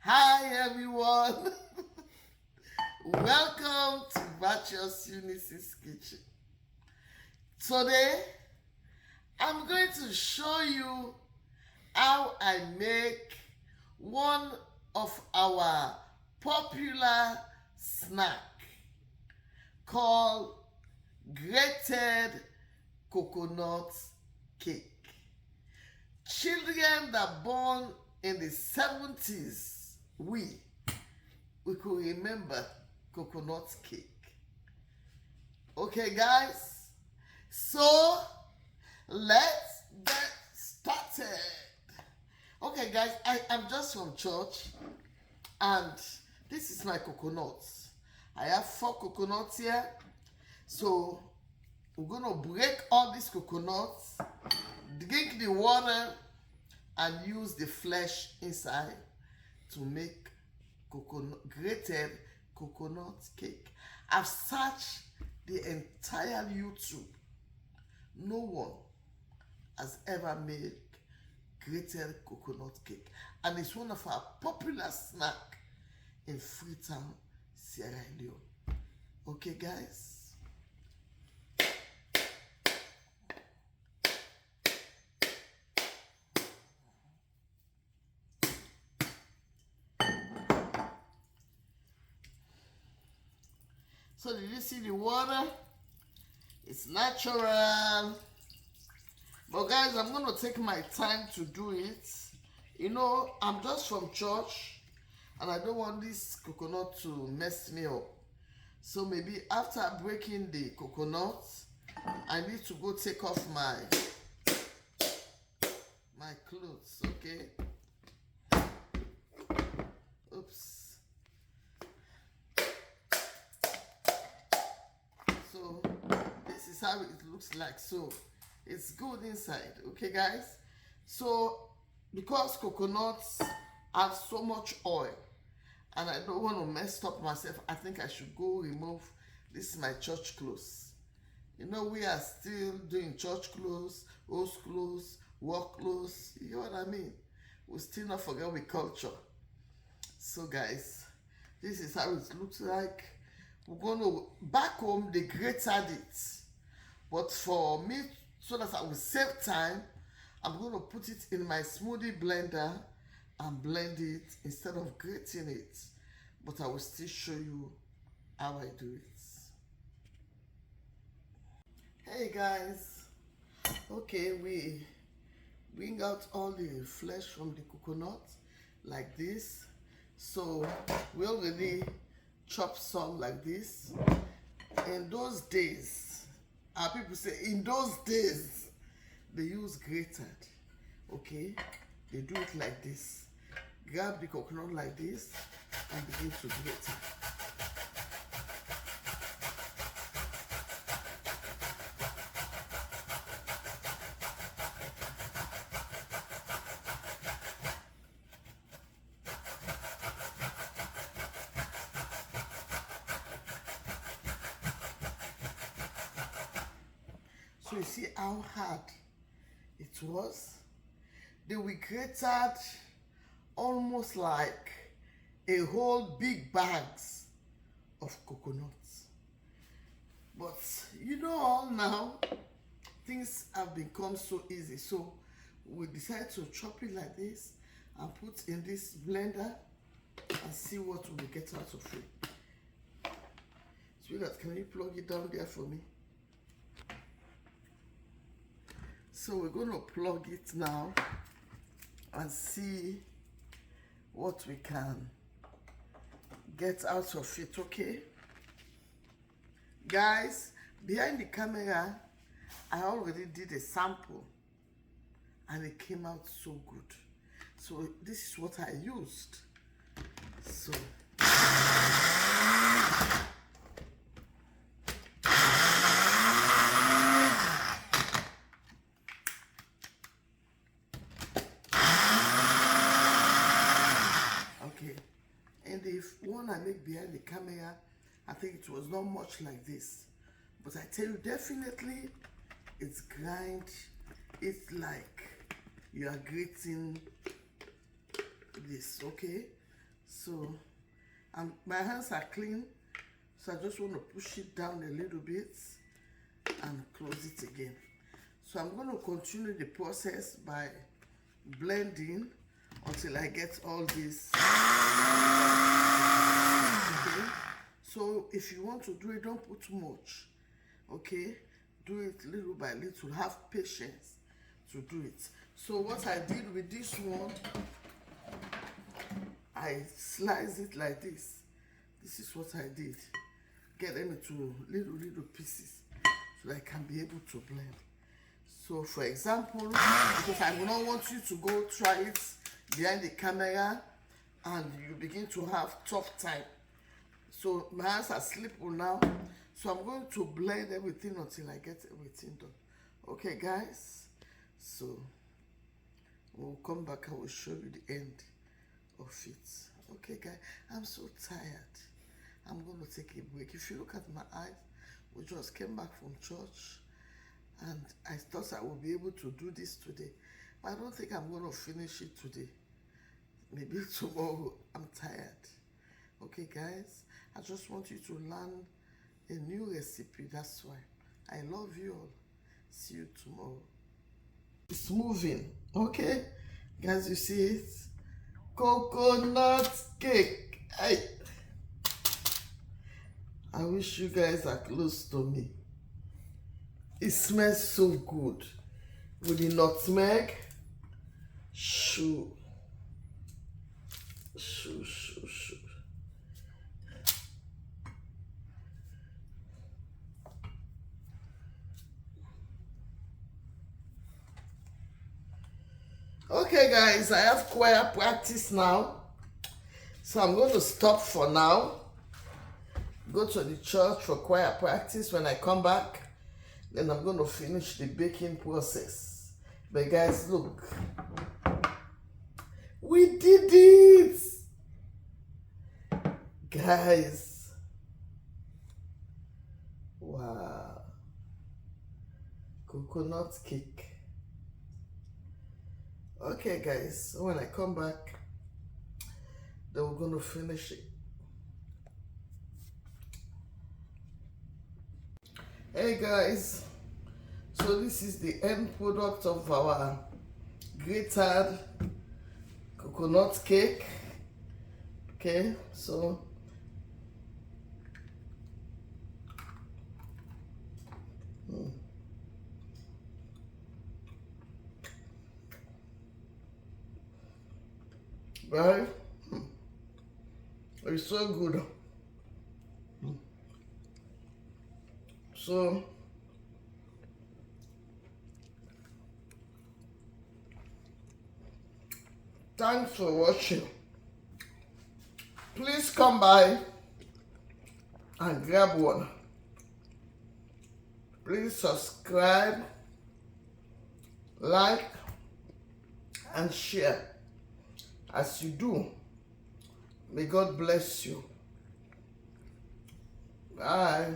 Hi everyone. Welcome to Virtuous Eunice's Kitchen. Today, I'm going to show you how I make one of our popular snack called grated coconut cake. Children that born in the 70s, we could remember coconut cake. Okay, guys, so let's get started. Okay, guys, I am just from church, and this is my coconuts. I have 4 coconuts here, so we're gonna break all these coconuts, drink the water, and use the flesh inside to make grated coconut cake. I've searched the entire YouTube. No one has ever made grated coconut cake, and it's one of our popular snack in Freetown, Sierra Leone. Okay, guys. So did you see the water? It's natural. But guys, I'm going to take my time to do it. You know, I'm just from church, and I don't want this coconut to mess me up. So maybe after breaking the coconut, I need to go take off my clothes, okay? Oops. So this is how it looks like. So it's good inside, okay, guys? So because coconuts have so much oil, and I don't want to mess up myself, I think I should go remove this is my church clothes. You know, we are still doing church clothes, house clothes, work clothes. You know what I mean? We still not forget we culture. So guys, this is how it looks like. We're going to, back home, they grated it. But for me, so that I will save time, I'm going to put it in my smoothie blender and blend it instead of grating it. But I will still show you how I do it. Hey guys. Okay, we bring out all the flesh from the coconut like this. So we already chop some like this. In those days, our people say in those days they use grated. Okay, they do it like this. Grab the coconut like this and begin to grate it. So you see how hard it was? They were grated almost like a whole big bags of coconuts. But you know all now, things have become so easy. So we decided to chop it like this and put in this blender and see what we will get out of it. Sweetheart, can you plug it down there for me? So we're going to plug it now and see what we can get out of it, okay? Guys, behind the camera, I already did a sample and it came out so good. So this is what I used. So the one I made behind the camera, I think it was not much like this. But I tell you, definitely, it's grind. It's like you are grating this, okay? So my hands are clean, so I just want to push it down a little bit and close it again. So I'm going to continue the process by blending until I get all this. Okay, so if you want to do it, don't put too much. Okay, do it little by little. Have patience to do it. So what I did with this one, I slice it like this. This is what I did. Get them into little pieces so that I can be able to blend. So for example, because I will not want you to go try it behind the camera and you begin to have tough time. So my hands are slippery now. So I'm going to blend everything until I get everything done. Okay guys, so we'll come back and we'll show you the end of it. Okay guys, I'm so tired. I'm going to take a break. If you look at my eyes, we just came back from church and I thought I would be able to do this today, but I don't think I'm going to finish it today. Maybe tomorrow. I'm tired. Okay guys, I just want you to learn a new recipe. That's why I love you all. See you tomorrow. It's moving. Okay guys, you see it? Coconut cake. I wish you guys are close to me. It smells so good with the nutmeg. Shoo. Okay guys, I have choir practice now, so I'm going to stop for now. Go to the church for choir practice. When I come back, then I'm going to finish the baking process. But guys, look, we did it, guys. Wow, coconut cake. Okay guys, so when I come back, then we're going to finish it. Hey guys, so this is the end product of our grated coconut cake. Okay, so right, it's so good. So thanks for watching. Please come by and grab one. Please subscribe, like, and share. As you do, may God bless you. Bye.